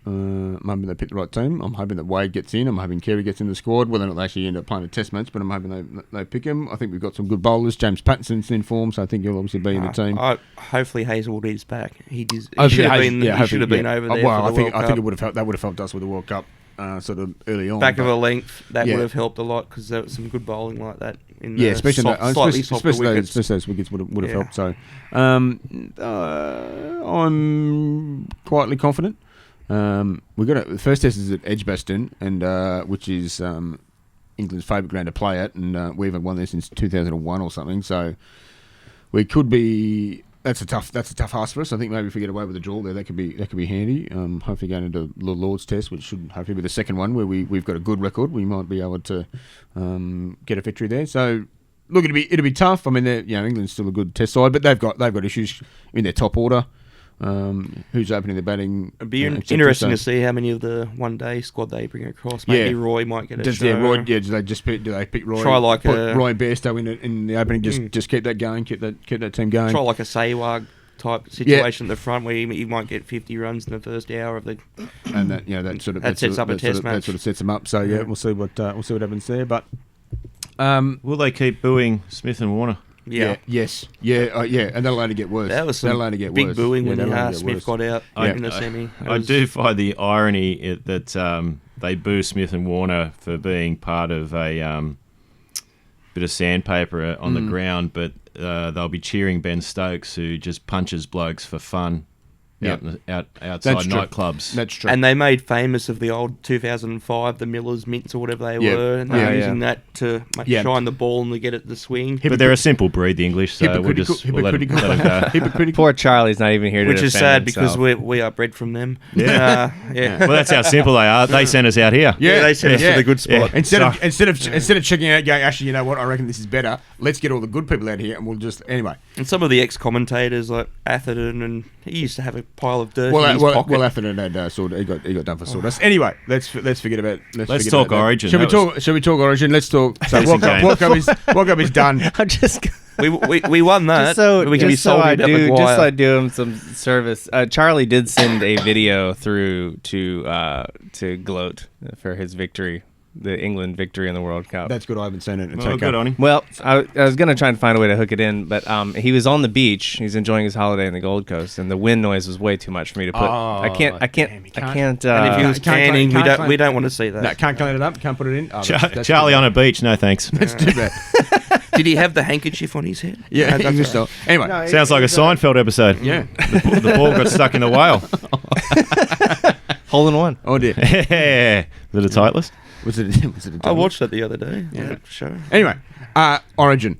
they pick the right team. I'm hoping that Wade gets in. I'm hoping Carey gets in the squad. Whether or not they actually end up playing a test match, but I'm hoping they pick him. I think we've got some good bowlers. James Pattinson's in form, so I think he'll obviously be in the team. Hopefully Hazelwood is back. He should have been over there. Well, for the World I think Cup. it would have helped. That would have helped us with the World Cup sort of early on. Back of a length, that Yeah. would have helped a lot because there was some good bowling like that. In Yeah, the especially slightly softer wickets. those wickets would have Yeah. helped. So I'm quietly confident. We got the first test is at Edgbaston, and which is England's favourite ground to play at, and we haven't won there since 2001 or something. So we could be. That's a tough ask for us. I think maybe if we get away with a draw there, that could be handy. Hopefully going into the Lord's Test, which should hopefully be the second one where we've got a good record, we might be able to get a victory there. So look, it'll be tough. I mean, England's still a good Test side, but they've got issues in their top order. Who's opening the batting? It'd be interesting to see how many of the one-day squad they bring across. Maybe Roy might get a show. Do they pick Roy? Try like put a Roy and Bairstow in the opening. Just keep that going. Keep that team going. Try like a Sehwag type situation at the front where you might get 50 runs in the first hour of the. And that sets up a Test match. That sort of sets them up. So we'll see what happens there. But will they keep booing Smith and Warner? Yeah. And that'll only get worse. That was some big booing when Smith got out in the semi. I do find the irony that they boo Smith and Warner for being part of a bit of sandpaper on the ground, but they'll be cheering Ben Stokes, who just punches blokes for fun outside nightclubs. That's true. And they made famous of the old 2005, the Miller's Mints or whatever they were, and they're using that to shine the ball and to get it the swing. But they're a simple breed, the English, so we'll let them go. Poor Charlie's not even here to Which is sad defend because himself. we are bred from them. Yeah. Yeah. Well, that's how simple they are. They sent us out here. Yeah, they sent us to the good spot. Instead of checking out, going, actually, you know what? I reckon this is better. Let's get all the good people out here, and we'll just anyway. And some of the ex-commentators like Atherton, and he used to have a pile of dirt in his Well, pocket. Atherton had he got done for sawdust. Anyway, let's forget about. Let's talk Origin. Shall we talk Origin? Let's talk. So Decent game. World Cup is done. I'm just We won that. just so I Maguire. do him some service. Charlie did send a video through to gloat for his victory, the England victory in the World Cup. That's good. I haven't seen it. It's Oh, okay. good on him. Well, I was gonna try and find a way to hook it in, but he was on the beach. He's enjoying his holiday in the Gold Coast, and the wind noise was way too much for me to put. I can't. And if he was canning, we don't want to see that. No, can't clean it up. Can't put it in. Oh, that's Charlie too on a beach, no thanks. bad. That's too bad. Did he have the handkerchief on his head? Yeah, No, that's so. Anyway, Sounds like a Seinfeld episode. yeah. The ball got stuck in the whale. hole in one. Oh dear. Is it a Titleist? Was it a I watched that the other day. Yeah. That show. Anyway, Origin.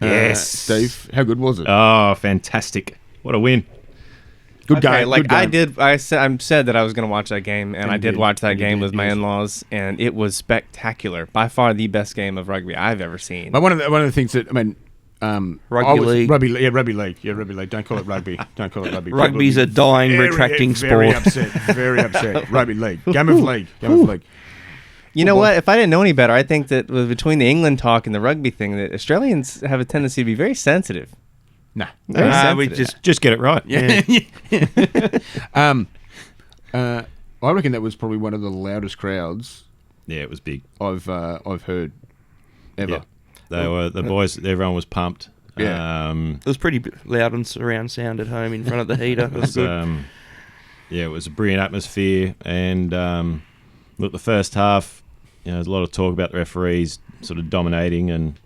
Yes. Steve, how good was it? Oh, fantastic. What a win. Good Okay, game. like good game. I said that I was going to watch that game, and I did watch that game with my in-laws, and it was spectacular. By far the best game of rugby I've ever seen. But one of the things that rugby league. rugby league. Don't call it rugby. Don't call it rugby. Rugby's a dying, retracting Very sport. Very upset. Rugby league. Game of league. You know what? If I didn't know any better, I think that between the England talk and the rugby thing, that Australians have a tendency to be very sensitive. Nah. Very We sensitive. Just get it right. Yeah. I reckon that was probably one of the loudest crowds Yeah, it was big. I've heard ever. Yeah. They were the boys. Everyone was pumped. Yeah. It was pretty loud and surround sound at home in front of the heater. It was good. It was a brilliant atmosphere. And look, the first half, there's a lot of talk about the referees sort of dominating, and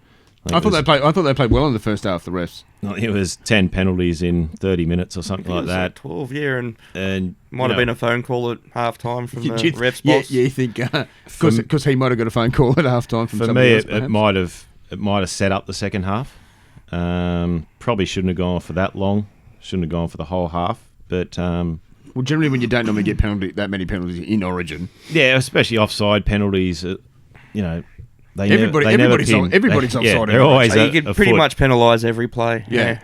I thought they played well in the first half. The refs. It was 10 penalties in 30 minutes or something like that. 12, and might have been a phone call at half time from the refs yeah, boss. Yeah, you think because he might have got a phone call at half time from somebody else. For me, it might have set up the second half. Probably shouldn't have gone for that long. Shouldn't have gone for the whole half. But well, generally when you don't normally get that many penalties in Origin, yeah, especially offside penalties, everybody's offside. They're always so you could pretty much penalise every play. Yeah.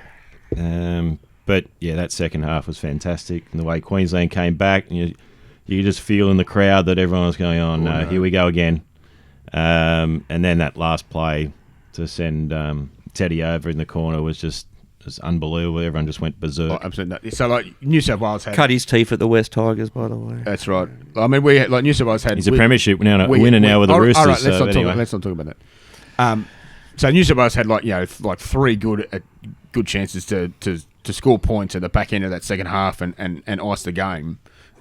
But yeah, that second half was fantastic, and the way Queensland came back, and you just feel in the crowd that everyone was going, "Oh no, here we go again." And then that last play to send Teddy over in the corner was unbelievable. Everyone just went berserk. Oh, absolutely. So, like, New South Wales had... Cut his teeth at the West Tigers, by the way. That's right. I mean, we had, like, New South Wales had... He's a premiership winner now with the Roosters. All right, let's not talk about that. So, New South Wales had, like three good chances to score points at the back end of that second half and ice the game.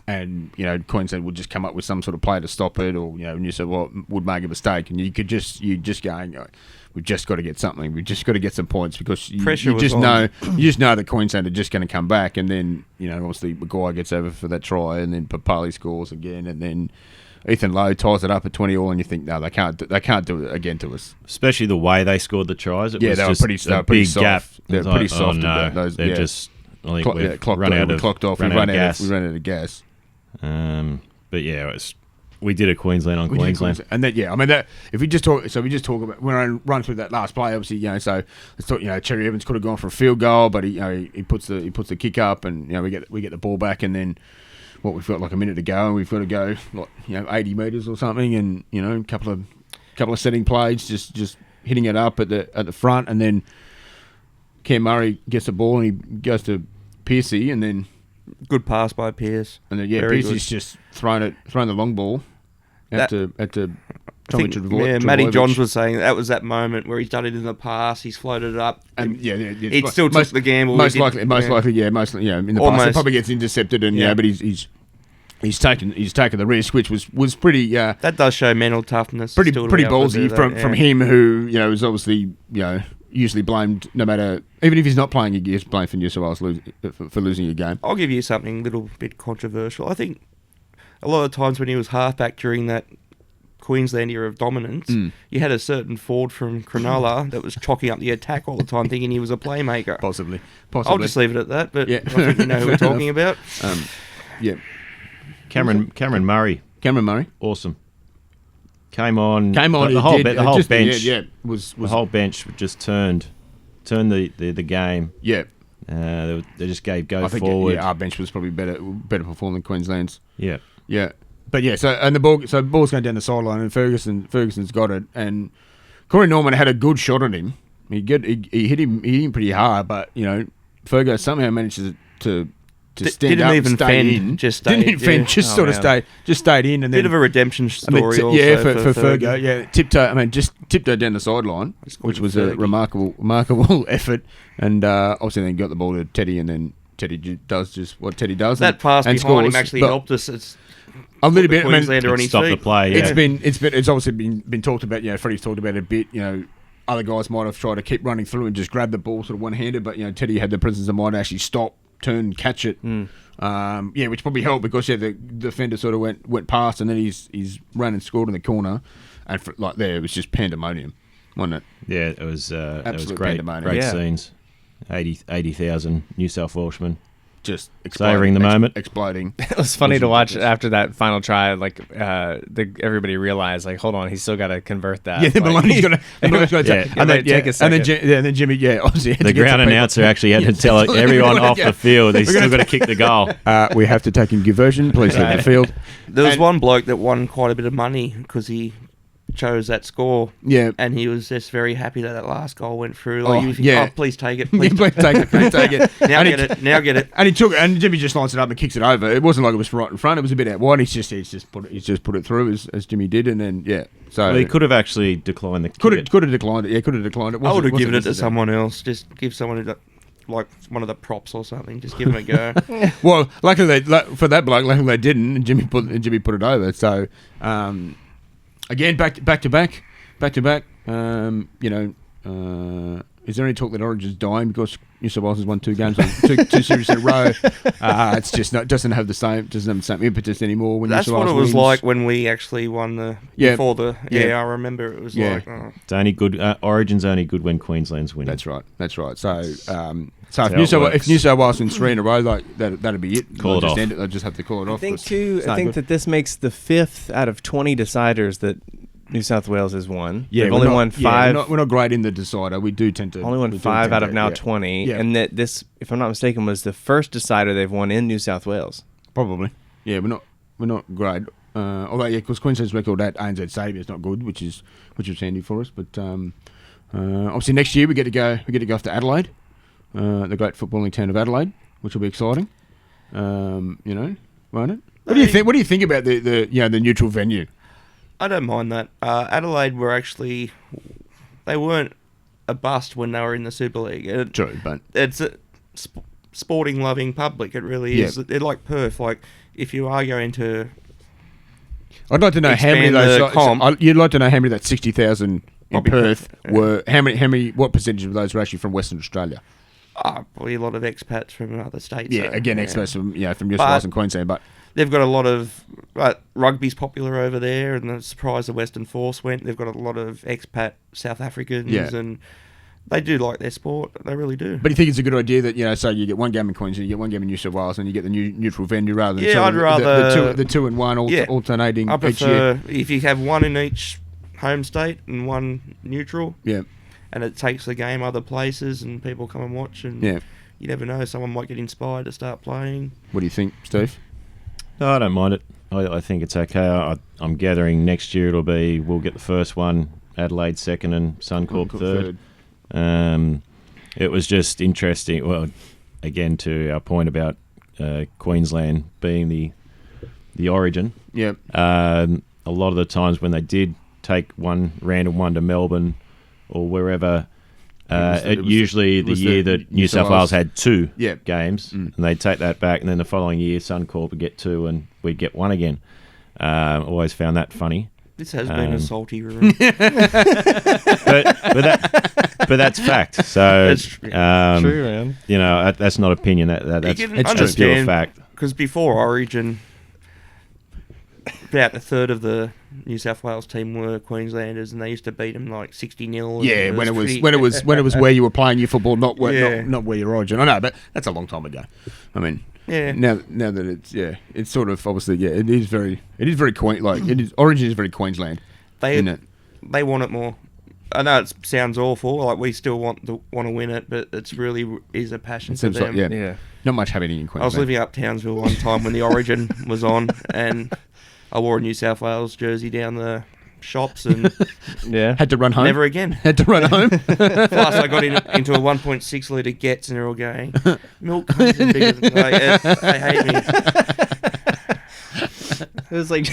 And, Queensland would just come up with some sort of play to stop it, or, New South Wales would make a mistake. And you just going... We've just got to get something. We've just got to get some points because you just know that Queensland are just going to come back, and then obviously Maguire gets over for that try, and then Papali scores again, and then Ethan Lowe ties it up at 20-all, and you think no, they can't do it again to us. Especially the way they scored the tries. They were pretty soft. They're pretty soft. They're just we've run out of gas. We ran out of gas. But yeah, we did a Queensland on Queensland. And then, I mean, that if we just talk about when I run through that last play, obviously, so let's talk. Cherry Evans could have gone for a field goal, but he puts the kick up, and we get the ball back, and then we've got like a minute to go, and we've got to go 80 metres or something, and a couple of setting plays, just hitting it up at the front, and then Cam Murray gets the ball and he goes to Piercy, and then good pass by Pierce, and then Piercy's just thrown the long ball. At Tommy Travojevic. Matty Johns was saying that was that moment where he's done it in the past. He's floated it up, and he still took the gamble. Most likely, in the past, it probably gets intercepted, and but he's taken the risk, which was pretty. That does show mental toughness. Pretty ballsy from him, who is obviously usually blamed no matter, even if he's not playing, he gets blamed for New South Wales for losing a game. I'll give you something a little bit controversial. I think a lot of times when he was halfback during that Queensland era of dominance, you had a certain forward from Cronulla that was chalking up the attack all the time, thinking he was a playmaker. Possibly. I'll just leave it at that, but I think you know who we're talking about. Cameron Murray. Cameron Murray. Awesome. Came on. The whole bench. Was the whole bench just turned the game. Yeah. They just gave forward. Think, our bench was probably better performed than Queensland's. Yeah. Yeah. But the ball's going down the sideline, and Ferguson's got it, and Corey Norman had a good shot on him. He hit him pretty hard, but Fergus somehow managed to stand up, even stay fend, in. Just stayed, didn't even fend, just stayed in, and bit then of a redemption story. For Fergo. Just tiptoed down the sideline, which was a remarkable effort, and obviously then got the ball to Teddy, and then Teddy does just what Teddy does. That pass behind scores, him actually helped us. It's a little bit. Queenslander on his stop feet. the play. Yeah. It's obviously been talked about. Freddie's talked about it a bit. Other guys might have tried to keep running through and just grab the ball sort of one-handed, but Teddy had the presence of mind to actually stop, turn, catch it. Which probably helped because the defender sort of went past, and then he's run and scored in the corner, and it was just pandemonium, wasn't it? Yeah, it was. It was great. Pandemonium. Great scenes. 80,000 New South Welshmen. Just savouring the moment, exploding. It was funny to watch after that final try. Everybody realized, hold on, he's still got to convert that. Yeah, Maloney's got to. And then Jimmy. Yeah, obviously the ground announcer actually had to tell everyone off the field they still got to kick the goal. We have to take in conversion. Please leave the field. There was one bloke that won quite a bit of money because he chose that score. Yeah. And he was just very happy that last goal went through. Please take it. Please take it. Now get it. And he took it, and Jimmy just lines it up and kicks it over. It wasn't like it was right in front. It was a bit out wide. He's just put it through as Jimmy did, and then So he could have actually declined the kick. Could have declined it. Yeah, could have declined it. I would have given it to someone else. Just give someone like one of the props or something. Just give him a go. Well, luckily for that bloke, luckily they didn't, and Jimmy put it over. So. Again, back to back. Is there any talk that Origin's dying because New South Wales has won 2 games, two series in a row? It's just doesn't have the same impetus anymore. When that's New South what it Wales was wins. like when we actually won before the. Yeah, I remember it was like. Oh. It's only good. Origin's only good when Queensland's winning. That's right. So, if New South Wales wins 3 in a row, like that'd be it. Call it off. They'll just have to call it off. I think that this makes the 5th out of 20 deciders that New South Wales has won. Yeah, they've only won 5. We're not great in the decider. We do tend to only won 5 out of now 20, and that this, if I'm not mistaken, was the first decider they've won in New South Wales. Probably. Yeah, we're not great. Although because Queensland's record at ANZ Stadium is not good, which was handy for us. But obviously next year we get to go off to Adelaide, the great footballing town of Adelaide, which will be exciting. Won't it? What do you think? What do you think about the neutral venue? I don't mind that. Adelaide they weren't a bust when they were in the Super League. True, but it's a sporting loving public. It really is. They're like Perth. Like if you are going to, I'd like to know how many of those. You'd like to know how many of that 60,000 in Perth were. How many? What percentage of those were actually from Western Australia? Probably a lot of expats from other states. Yeah, expats from New South Wales and Queensland, but. They've got a lot of rugby's popular over there, and the surprise the Western Force went. They've got a lot of expat South Africans, and they do like their sport. They really do. But do you think it's a good idea that so you get 1 game in Queensland, you get 1 game in New South Wales, and you get the neutral venue rather than I'd rather the 2 and 1 alternating I prefer each year. If you have 1 in each home state and 1 neutral. Yeah, and it takes the game other places, and people come and watch, and you never know, someone might get inspired to start playing. What do you think, Steve? No, I don't mind it. I think it's okay. I'm gathering next year we'll get the first one, Adelaide second, and Suncorp third. It was just interesting. Well, again, to our point about Queensland being the origin. Yep. A lot of the times when they did take one random one to Melbourne or wherever. Usually the year that New South Wales had 2 games, and they'd take that back, and then the following year Suncorp would get 2 and we'd get 1 again. Always found that funny. This has been a salty room. but that's fact. So that's true, man. That's not opinion. That's just pure fact. Because before Origin, about a third of the New South Wales team were Queenslanders, and they used to beat them like 60-0. Yeah, when it was where you were playing your football, not where your origin. I know, but that's a long time ago. I mean, now that it's sort of obviously it is very Origin is very Queensland. They want it more. I know it sounds awful. Like we still want to win it, but it's really is a passion for them. Like, not much happening in Queensland. I was living up Townsville one time when the Origin was on, and I wore a New South Wales jersey down the shops and had to run home. Never again. Had to run home. Plus, I got into a 1.6 litre Getz, and they're all going, milk comes in bigger than they hate me. It was like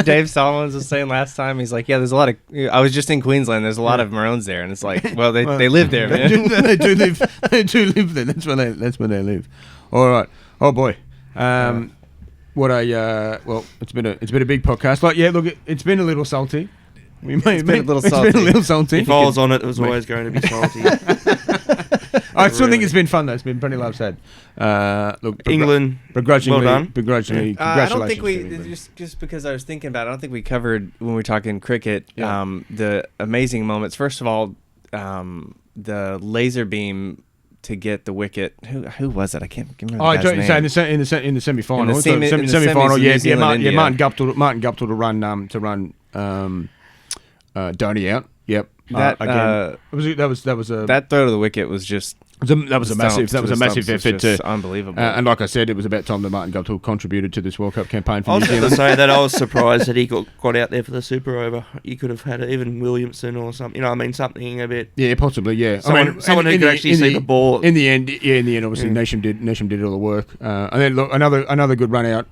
Dave Solomons was saying last time. He's like, there's a lot of. I was just in Queensland. There's a lot of Maroons there, and it's like, they live there, man. They do live there. That's where they live. All right. Oh boy. It's been a big podcast. It's been a little salty. It's been a little salty. If I was on it, it was always going to be salty. I still think it's been fun though. It's been plenty of laughs had. England, begrudgingly, well done. Congratulations. I don't think we just because I was thinking about it. I don't think we covered when we were talking cricket. The amazing moments. First of all, the laser beam to get the wicket. Who was it? I can't remember. In the semi-final. In the semi-final. Martin Guptill to run Dhoni out. Yep. That throw to the wicket was just. That was a massive effort. Just unbelievable. And like I said, it was about time that Martin Guptill contributed to this World Cup campaign for New Zealand. I was going to say that I was surprised that he got out there for the Super Over. You could have had even Williamson or something. Something a bit. Yeah, possibly. Yeah, someone who could actually see the ball. In the end, obviously Nasham did all the work. And then look, another good run out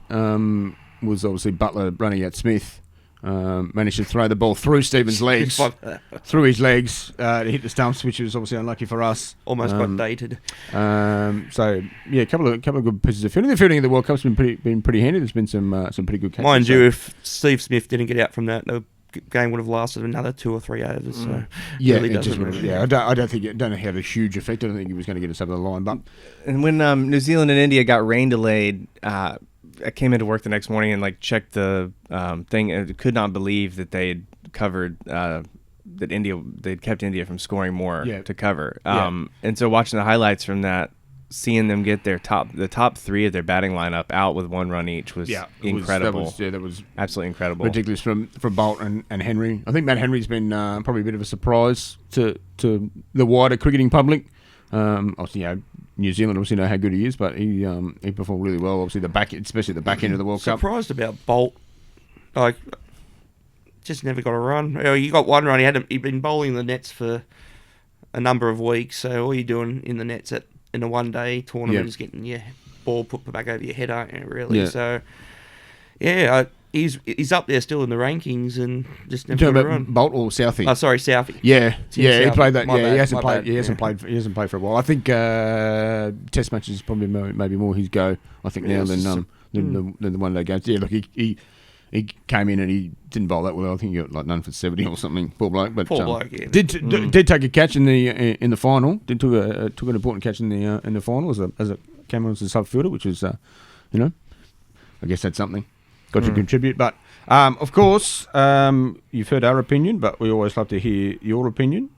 was obviously Butler running out Smith. Managed to throw the ball through Stephen's legs, through his legs to hit the stumps, which was obviously unlucky for us. Almost got dated. A couple of good pieces of fielding. The fielding of the World Cup's been pretty handy. There's been some pretty good catches. Mind you, if Steve Smith didn't get out from that, the game would have lasted another 2 or 3 overs. So yeah, really it just doesn't would have, really- I don't think it had a huge effect. I don't think he was going to get us over the line. But And when New Zealand and India got rain delayed, I came into work the next morning and checked the thing, and could not believe that they had covered they'd kept India from scoring more to cover. And so watching the highlights from that, seeing them get the top 3 of their batting lineup out with 1 run each was incredible. That was absolutely incredible. ridiculous from Bolt and Henry. I think Matt Henry's been probably a bit of a surprise to the wider cricketing public. Obviously, New Zealand obviously know how good he is, but he performed really well. Obviously, especially the back end of the World Cup. Surprised about Bolt. Just never got a run. He got 1 run. He'd been bowling the nets for a number of weeks. So all you're doing in the nets in a one-day tournament is getting your ball put back over your head, aren't you? Really. Yeah. So he's up there still in the rankings and just never got a run. Bolt or Southey? Oh, sorry, Southey. Yeah, Southey. he played that. My bad, he hasn't my played. bad, He hasn't played. He hasn't played for a while. I think Test matches is probably maybe more his go. I think now than the one-day games. Yeah, look, he came in and he didn't bowl that well. I think he got none for 70 or something. Poor bloke, but yeah. did take a catch in the final. Took an important catch in the final as a came on as a sub fielder, which is I guess that's something got to contribute. But of course, you've heard our opinion, but we always love to hear your opinion.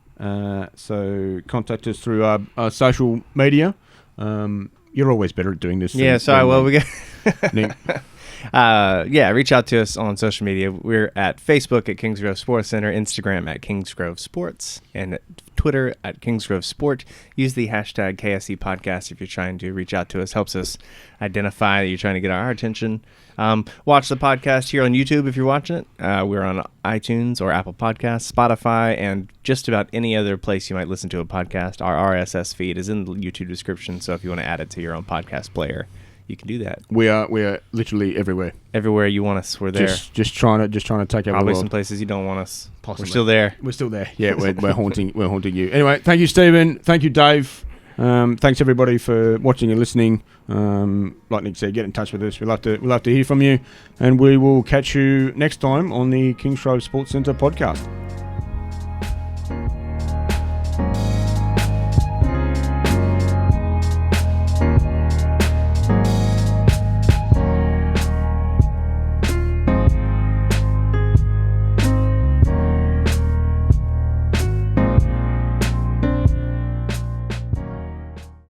So contact us through our social media. You're always better at doing this. Yeah. Sorry. Well, we got. Nick. Reach out to us on social media. We're at Facebook at Kingsgrove Sports Center, Instagram at Kingsgrove Sports, and Twitter at Kingsgrove Sport. Use the hashtag KSC Podcast if you're trying to reach out to us. Helps us identify that you're trying to get our attention. Watch the podcast here on YouTube if you're watching it. We're on iTunes or Apple Podcasts, Spotify, and just about any other place you might listen to a podcast. Our RSS feed is in the YouTube description, so if you want to add it to your own podcast player, you can do that. We are literally everywhere. Everywhere you want us, we're there. Just trying to take over the Probably world. some places you don't want us. Possibly. We're still there. We're still there. Yeah, we're haunting you. Anyway, thank you, Stephen. Thank you, Dave. Thanks everybody for watching and listening. Like Nick said, get in touch with us. We'd love to hear from you, and we will catch you next time on the Kingsgrove Sports Centre podcast.